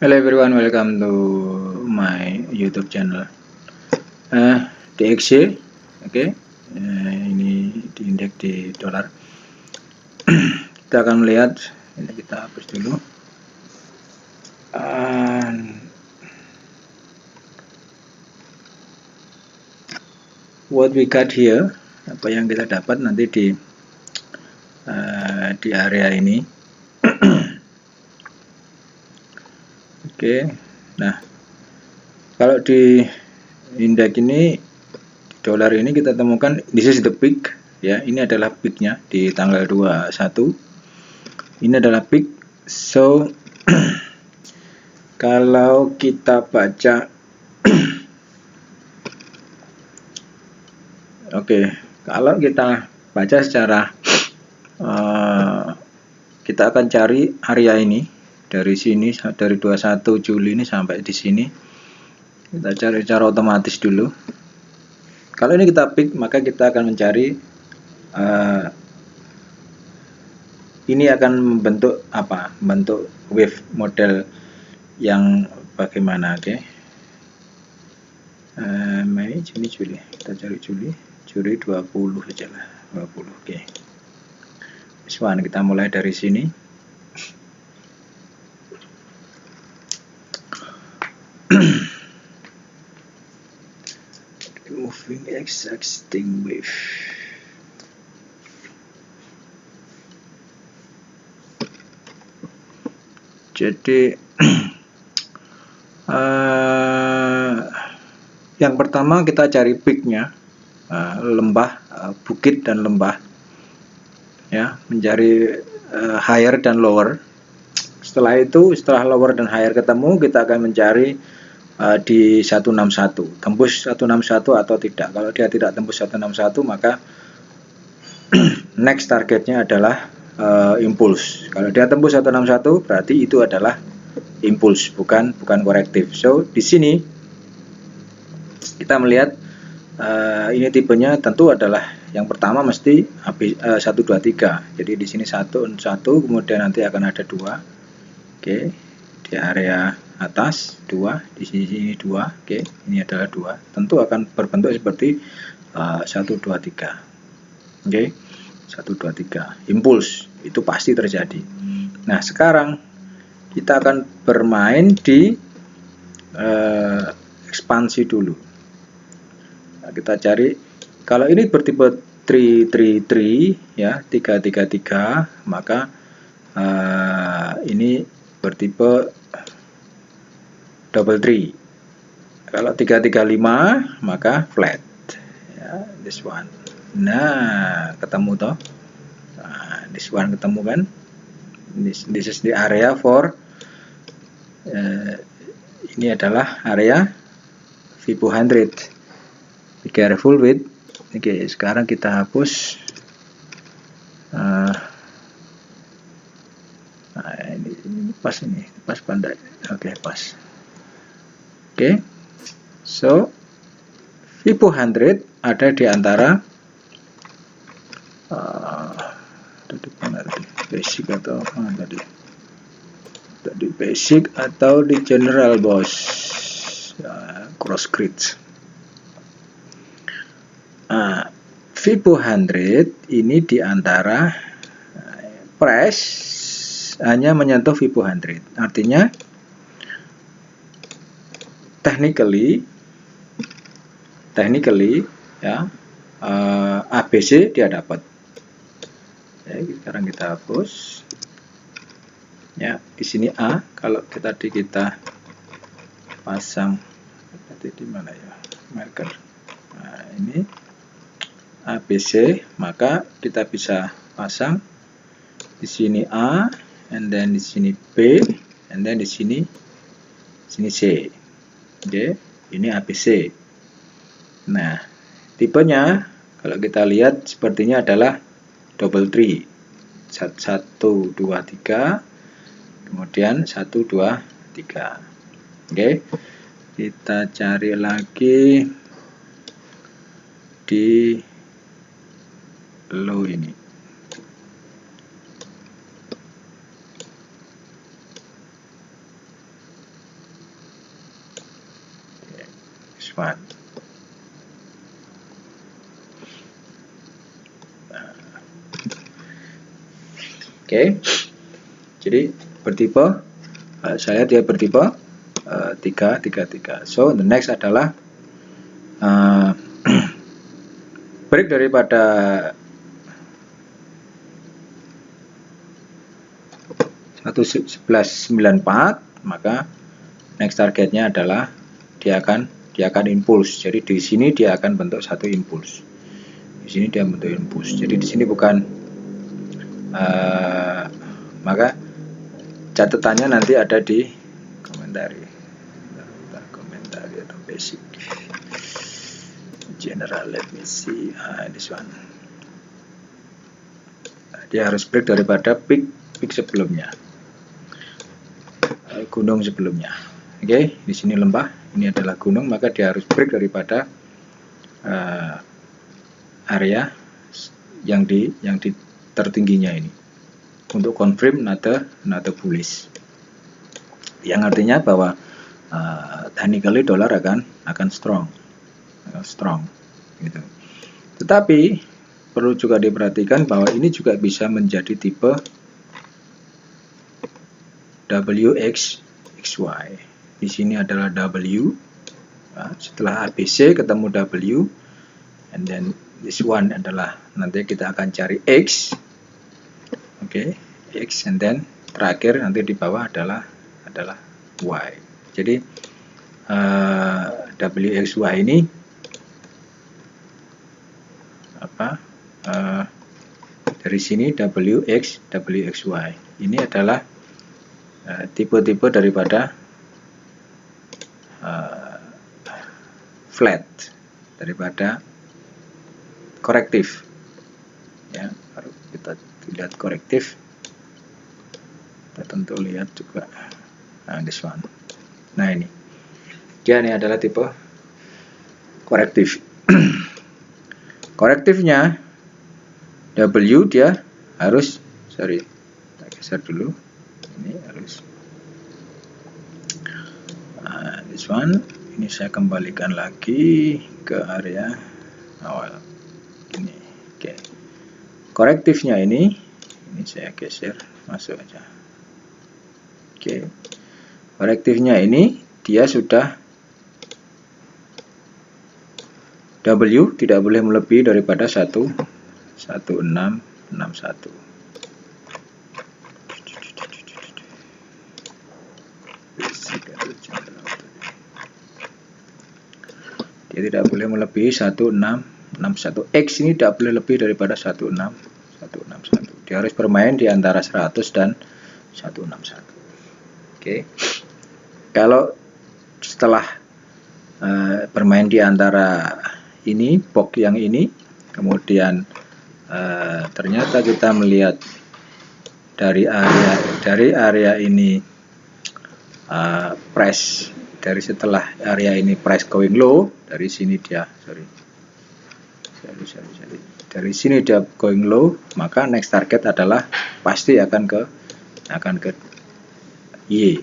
Hello everyone, welcome to my YouTube channel. DXY, oke, ini di indeks di dolar. Kita akan melihat, ini kita hapus dulu. What we got here, apa yang kita dapat nanti di area ini. Oke, nah kalau di indeks ini dolar ini kita temukan this is the peak, ya, ini adalah peaknya di tanggal 21. Ini adalah peak. So kalau kita baca kalau kita baca secara kita akan cari area ini dari sini, dari 21 Juli ini sampai di sini. Kita cari secara otomatis dulu. Kalau ini kita pick, maka kita akan mencari ini akan membentuk apa? Membentuk wave model yang bagaimana, oke? Mei, Juni, Juli. Kita cari Juli 20 aja lah, 20. Oke. Kita mulai dari sini. Moving existing wave. Jadi yang pertama kita cari peaknya, lembah, bukit dan lembah, ya, mencari higher dan lower. Setelah itu, setelah lower dan higher ketemu, kita akan mencari di 161, tembus 161 atau tidak. Kalau dia tidak tembus 161, maka next targetnya adalah impuls. Kalau dia tembus 161, berarti itu adalah impuls, bukan korektif. So di sini kita melihat ini tipenya tentu adalah yang pertama mesti 123. Jadi di sini 1, kemudian nanti akan ada 2. Oke, di area atas 2, di sini 2. Oke, ini adalah 2. Tentu akan berbentuk seperti 123. Oke, 123. Impuls itu pasti terjadi. Nah, sekarang kita akan bermain di ekspansi dulu. Nah, kita cari, kalau ini bertipe 333, ya, 333, maka ini bertipe double 3. Kalau 335 maka flat, ya, this one. Nah, ketemu toh. Nah, this one ketemu kan. This is the area for ini adalah area Fibo 100. Be careful with. Oke, sekarang kita hapus. Ini pas pandai. Oke, pas. Oke, so Fibo 100 ada di antara basic atau apa tadi basic atau di general, bos, cross grid. Fibo 100 ini di antara price hanya menyentuh Fibo 100, artinya technically ya, ABC dia dapat. Ya, sekarang kita hapus. Ya, di sini A. Kalau kita pasang tadi di mana ya, marker. Nah, ini ABC, maka kita bisa pasang di sini A, and then di sini B, and then di sini C. Oke, ini ABC. Nah, tipenya kalau kita lihat sepertinya adalah double 3. 1, 2, 3, kemudian 1, 2, 3. Oke, kita cari lagi di low ini. this one. Oke, jadi bertipe, saya dia bertipe 3, 3, 3. So the next adalah break daripada satu 1194, maka next targetnya adalah dia akan impuls. Jadi di sini dia akan bentuk satu impuls. Di sini dia bentuk impuls. Jadi di sini bukan maka catatannya nanti ada di komentari atau basic general. Let me see this one. Dia harus break daripada peak sebelumnya, gunung sebelumnya. Oke, di sini lembah, ini adalah gunung, maka dia harus break daripada area yang di tertingginya ini untuk confirm another bullish, yang artinya bahwa technically dolar akan strong gitu. Tetapi perlu juga diperhatikan bahwa ini juga bisa menjadi tipe WXY. Di sini adalah W, setelah ABC ketemu W, and then this one adalah nanti kita akan cari X. Oke, X, and then terakhir nanti di bawah adalah Y. Jadi WXY ini dari sini WXY ini adalah tipe-tipe daripada flat, daripada korektif, ya. Baru kita lihat korektif, kita tentu lihat juga this one. Nah, ini adalah tipe korektif. Korektifnya W dia harus, kita geser dulu, ini harus this one. Ini saya kembalikan lagi ke area awal ini. Oke. Korektifnya ini saya geser masuk aja. Oke. Korektifnya ini dia sudah W tidak boleh melebihi daripada 1661. Dia tidak boleh melebihi 1661. X ini tidak boleh lebih daripada 1661. Dia harus bermain di antara 100 dan 161. Oke. Kalau setelah bermain di antara ini, box yang ini, kemudian ternyata kita melihat dari area ini price, dari setelah area ini price going low, dari sini dia dari sini dia going low, maka next target adalah pasti akan ke Y,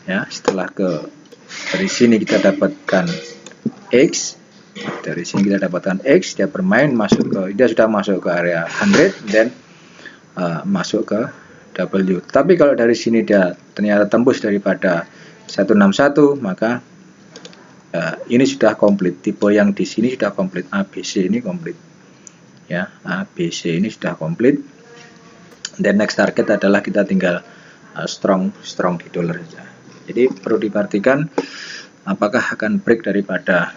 ya. Setelah dari sini kita dapatkan X, dari sini kita dapatkan X, dia bermain dia sudah masuk ke area 100 dan masuk ke W. Tapi kalau dari sini dia ternyata tembus daripada 161, maka ini sudah komplit. Tipe yang di sini sudah komplit, ABC ini komplit, ya. ABC ini sudah komplit. Dan next target adalah kita tinggal strong di dolar saja. Jadi perlu diperhatikan apakah akan break daripada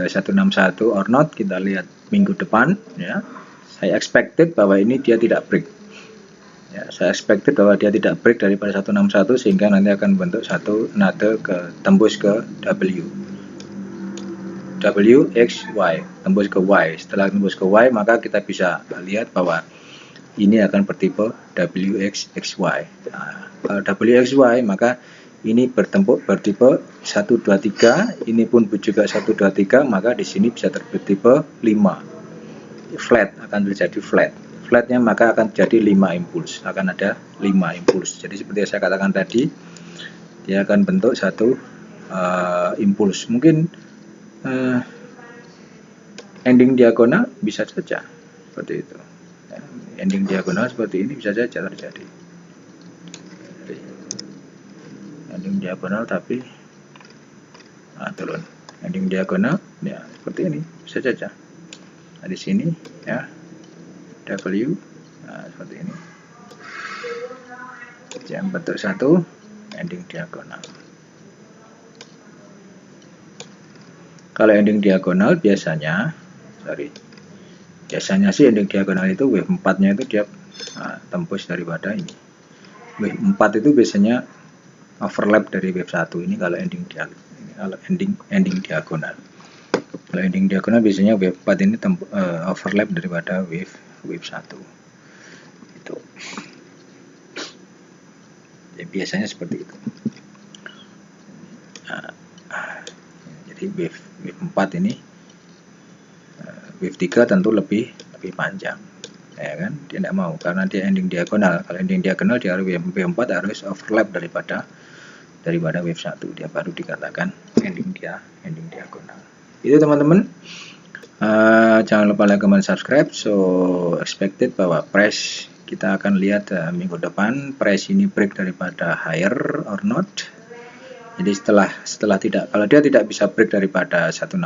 161 or not. Kita lihat minggu depan, ya. Saya expected bahwa ini dia tidak break, ya. Saya expected bahwa dia tidak break daripada 161 sehingga nanti akan bentuk satu nada tembus ke WXY, tembus ke Y. Setelah tembus ke Y, maka kita bisa lihat bahwa ini akan bertipe WXY. Kalau WXY, maka ini bertipe 123, ini pun juga 123, maka di sini bisa bertipe 5. Flat, akan terjadi flat. Flatnya maka akan jadi 5 impuls, akan ada 5 impuls. Jadi seperti yang saya katakan tadi, dia akan bentuk satu impuls. Mungkin ending diagonal bisa saja seperti itu. Ending diagonal seperti ini bisa saja terjadi. Ending diagonal tapi turun. Ending diagonal ya seperti ini bisa saja. Nah, di sini ya W seperti ini. Yang bentuk satu ending diagonal. Kalau ending diagonal biasanya sih ending diagonal itu wave 4-nya itu dia tembus daripada ini. Wave 4 itu biasanya overlap dari wave 1 ini kalau ending diagonal. Kalau ending diagonal biasanya wave 4 ini overlap daripada wave 1. Itu. Ya, biasanya seperti itu. Jadi wave 4 ini wave 3 tentu lebih panjang, ya kan? Dia tidak mau karena dia ending diagonal. Kalau ending diagonal dia harus wave 4 harus overlap daripada wave 1, dia baru dikatakan ending diagonal. Itu teman-teman. Jangan lupa like, comment, subscribe. So expected bahwa price kita akan lihat minggu depan price ini break daripada higher or not. Jadi setelah kalau dia tidak bisa break daripada 161,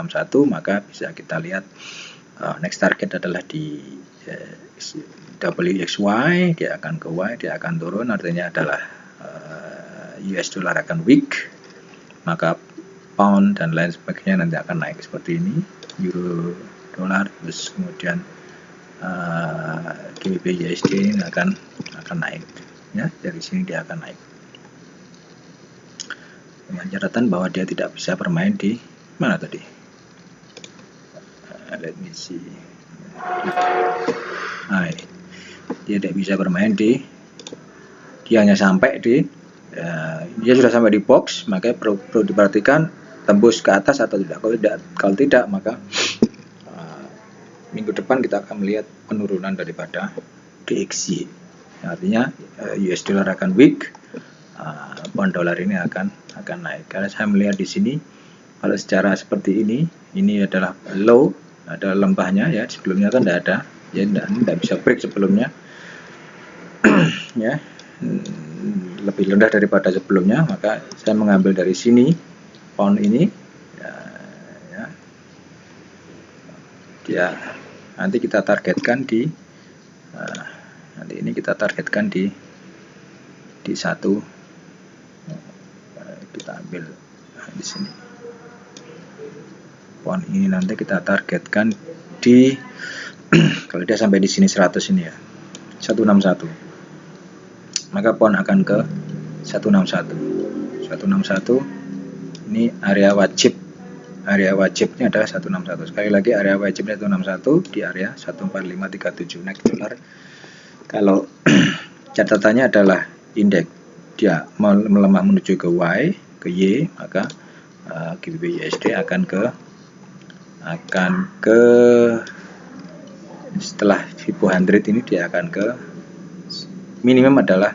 maka bisa kita lihat next target adalah di WXY, dia akan ke Y, dia akan turun, artinya adalah US dollar akan weak, maka pound dan lain sebagainya nanti akan naik seperti ini, euro dolar, terus kemudian GBP USD ini akan naik, ya dari sini dia akan naik. Dengan catatan bahwa dia tidak bisa bermain di mana tadi? Let me see. Dia tidak bisa bermain dia hanya sampai dia sudah sampai di box, makanya perlu diperhatikan tembus ke atas atau tidak. Kalau tidak maka minggu depan kita akan melihat penurunan daripada DXY. Artinya US dollar akan weak, pound dollar ini akan naik. Karena saya melihat di sini kalau secara seperti ini adalah low, ada lembahnya ya, sebelumnya kan tidak ada, ya tidak bisa break sebelumnya. Ya, lebih rendah daripada sebelumnya, maka saya mengambil dari sini pound ini ya nanti kita targetkan di satu, kita ambil di sini pound ini nanti kita targetkan di kalau dia sampai di sini 100 ini ya 161, maka pound akan ke 161 ini area wajibnya adalah 161. Sekali lagi area wajibnya 161 di area 14537. Next dollar kalau catatannya adalah indeks dia melemah menuju ke Y, maka GBP USD akan ke setelah Fibo 100 ini dia akan ke minimum adalah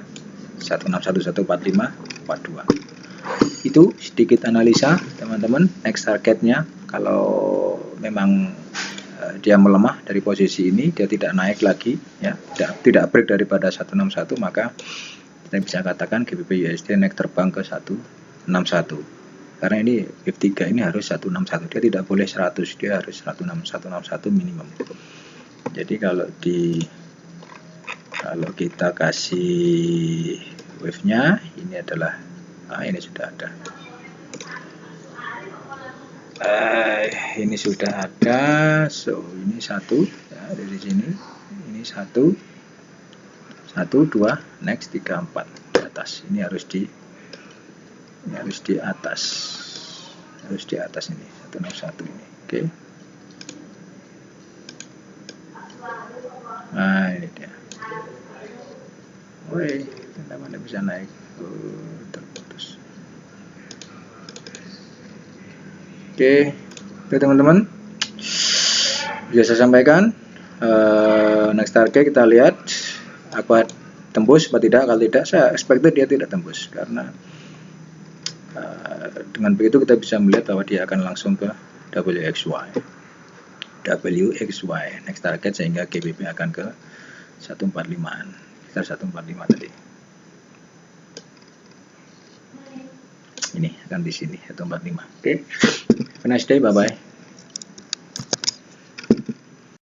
161.145.42. Itu sedikit analisa teman-teman. Next targetnya kalau memang dia melemah dari posisi ini, dia tidak naik lagi ya, tidak break daripada 161, maka kita bisa katakan GBP USD naik terbang ke 161. Karena ini wave 3 ini harus 161, dia tidak boleh 100, dia harus 161 minimum. Jadi kalau kita kasih wave-nya, ini adalah ini sudah ada. Ini sudah ada, so ini satu ya, dari sini, ini 1, 2, next 3, 4 di atas. Ini harus di atas ini 161 ini, oke. Nah ini dia. Woi, mana bisa naik? Terputus. Oke, teman-teman, bisa saya sampaikan. Next target kita lihat apa tembus atau tidak. Kalau tidak, saya expected dia tidak tembus karena dengan begitu kita bisa melihat bahwa dia akan langsung ke WXY. Next target, sehingga GBP akan ke 145-an, sekitar 145 tadi. Ini akan di sini 145. Oke. Have a nice day, bye bye.